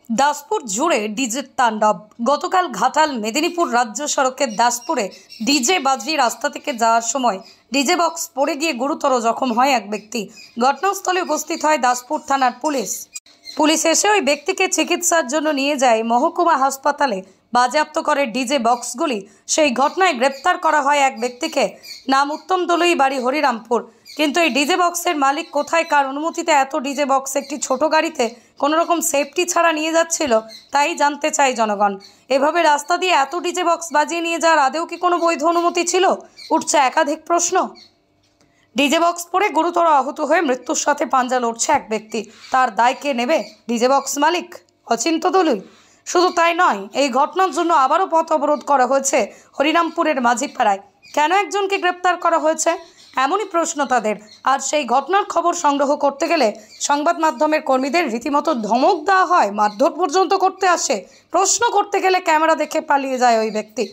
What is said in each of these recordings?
দাসপুর জুড়ে ডিজের তাণ্ডব। গতকাল ঘাটাল মেদিনীপুর রাজ্য সড়কের দাসপুরে ডিজে বাজিয়ে রাস্তা থেকে যাওয়ার সময় ডিজে বক্স পড়ে গিয়ে গুরুতর জখম হয় এক ব্যক্তি। ঘটনাস্থলে উপস্থিত হয় দাসপুর থানার পুলিশ এসে ওই ব্যক্তিকে চিকিৎসার জন্য নিয়ে যায় মহকুমা হাসপাতালে। বাজেয়াপ্ত করে ডিজে বক্সগুলি। সেই ঘটনায় গ্রেপ্তার করা হয় এক ব্যক্তিকে। নাম উত্তম দলুই, বাড়ি হরিরামপুর। কিন্তু এই ডিজে বক্সের মালিক কোথায়, কার অনুমতিতে এত ডিজে বক্স একটি ছোট গাড়িতে কোনো রকম সেফটি ছাড়া নিয়ে যাচ্ছিল, তাই জানতে চায় জনগণ। এভাবে রাস্তা দিয়ে এত ডিজে বক্স বাজিয়ে নিয়ে যাওয়ার আদেও কি কোনো বৈধ অনুমতি ছিল? উঠছে একাধিক প্রশ্ন। ডিজে বক্স পরে গুরুতর আহত হয়ে মৃত্যুর সাথে পাঞ্জা লড়ছে এক ব্যক্তি। তার দায় কে নেবে? ডিজে বক্স মালিক অচিন্ত দলুই। শুধু তাই নয়, এই ঘটনার জন্য আবারও পথ অবরোধ করা হয়েছে হরিরামপুরের মাঝিপাড়ায়। কেন একজনকে গ্রেপ্তার করা হয়েছে, এমনই প্রশ্ন তাদের। আর সেই ঘটনার খবর সংগ্রহ করতে গেলে সংবাদ মাধ্যমের কর্মীদের রীতিমতো ধমক দেওয়া হয়, মারধর পর্যন্ত করতে আসে। প্রশ্ন করতে গেলে ক্যামেরা দেখে পালিয়ে যায় ওই ব্যক্তি।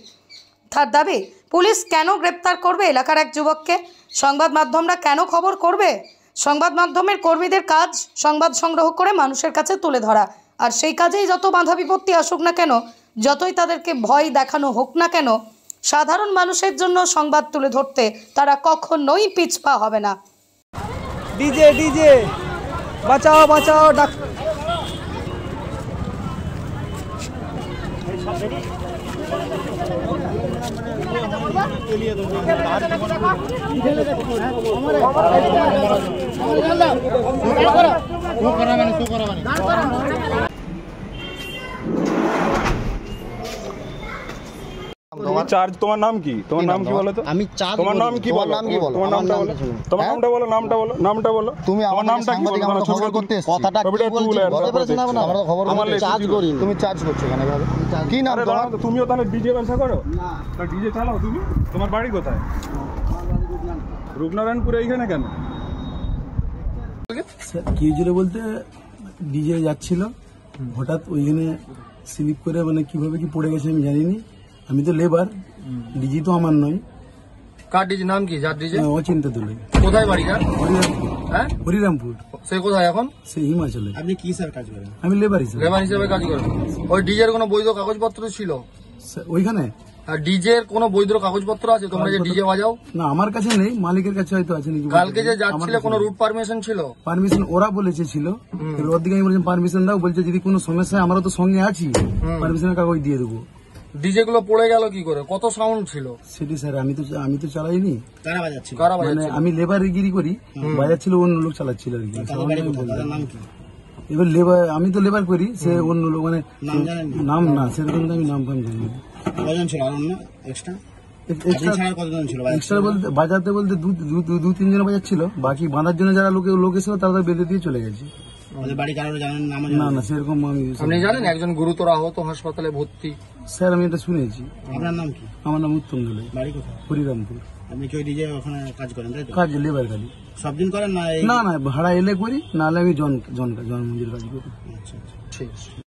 তার দাবি, পুলিশ কেন গ্রেপ্তার করবে এলাকার এক যুবককে? সংবাদ মাধ্যমরা কেন খবর করবে? সংবাদ মাধ্যমের কর্মীদের কাজ সংবাদ সংগ্রহ করে মানুষের কাছে তুলে ধরা। আর সেই কাজেই যত বাধা বিপত্তি আসুক না কেন, যতই তাদেরকে ভয় দেখানো হোক না কেন, সাধারণ মানুষের জন্য সংবাদ তুলে ধরতে তারা কখনোই পিছপা হবে না। ডিজে ডিজে বাঁচাও বাঁচাও ডাক। চার্জ তোমার নাম কি? তোমার নাম কি বলো তো? আমি চার্জ। তোমার নাম কি বলো? তোমার নামটা বলো। তোমার নামটা বলো, নামটা বলো। তুমি আমার নামটা কি বলো? আমরা খবর করতে এসেছি। কথাটা কি বলছো? আমরা তো খবর করতে চার্জ করি। তুমি চার্জ করছো কেন এভাবে? কি নাম তোমার? তুমিও তাহলে ডিজে ব্যবসা করো? না, তা ডিজে চালাও তুমি? তোমার বাড়ি কোথায়? রূপনারায়ণপুরে। এইখানে কেন? কি জুড়ে বলতে ডিজে যাচ্ছিল, হঠাৎ ওইখানে স্লিপ করে মানে কিভাবে কি পড়ে গেছে আমি জানিনি। আমি তো লেবার, ডিজি তো আমার নয়। কার ডিজে? নাম কি যার ডিজে? অচিন্তা দলে। কোথায় বাড়ি যার? হ্যাঁ, হরিরামপুর। সে কোথায় এখন? সে হিমাচলে। আপনি কি স্যার কাজ করেন? আমি লেবার হিসেবে। লেবার হিসেবে কাজ করেন। ওই ডিজের কোনো বৈধ কাগজপত্র ছিল ওইখানে? আর ডিজের কোনো বৈধ কাগজপত্র আছে? তোমরা যে ডিজে বাজাও? না, আমার কাছে নেই, মালিকের কাছে হয়তো আছে নাকি। কালকে যে যাচ্ছিলে কোনো রুট পারমিশন ছিল? পারমিশন ওরা বলেছে ছিল, ওর দিকে আমি বলছি পারমিশন দাও, বলছে যদি কোনো সমস্যা হয় আমরা তো সঙ্গে আছি, পারমিশনের কাগজ দিয়ে দেবো। ডিজে গুলো পড়ে গেল কি করে? কত সাউন্ড ছিল? সেটি স্যার আমি তো চালাইনি। কারা বাজাচ্ছিল? মানে আমি লেবারগিরি করি, বাজাচ্ছিল অন্য লোক চালাচ্ছিল আর কি। এবার লেবার, আমি তো লেবার করি, সে অন্য লোক মানে নাম না সেরকম আমি নাম ফাম জানি। কজন ছিল আর অন্য এক্সট্রা? এক্সট্রা বলতে বাজাতে বলতে দু তিনজন বাজাচ্ছিল, বাকি বাঁধার জন্য যারা লোক এসেছিল তারা বেঁধে দিয়ে চলে গেছে। না না, সেরকম আমি। আপনি জানেন একজন গুরুতর আহত, হাসপাতালে ভর্তি? স্যার আমি এটা শুনেছি। আপনার নাম কি? আমার নাম উত্তম দলে, বাড়ি কোথায়? হরিরামপুর। আপনি কি ওই ডিজে ওখানে কাজ করেন? কাজ লেবার খালি। সব দিন করেন না? না না, ভাড়া এলে করি, নাহলে আমি জন মজুর কাজ করি। আচ্ছা, ঠিক আছে।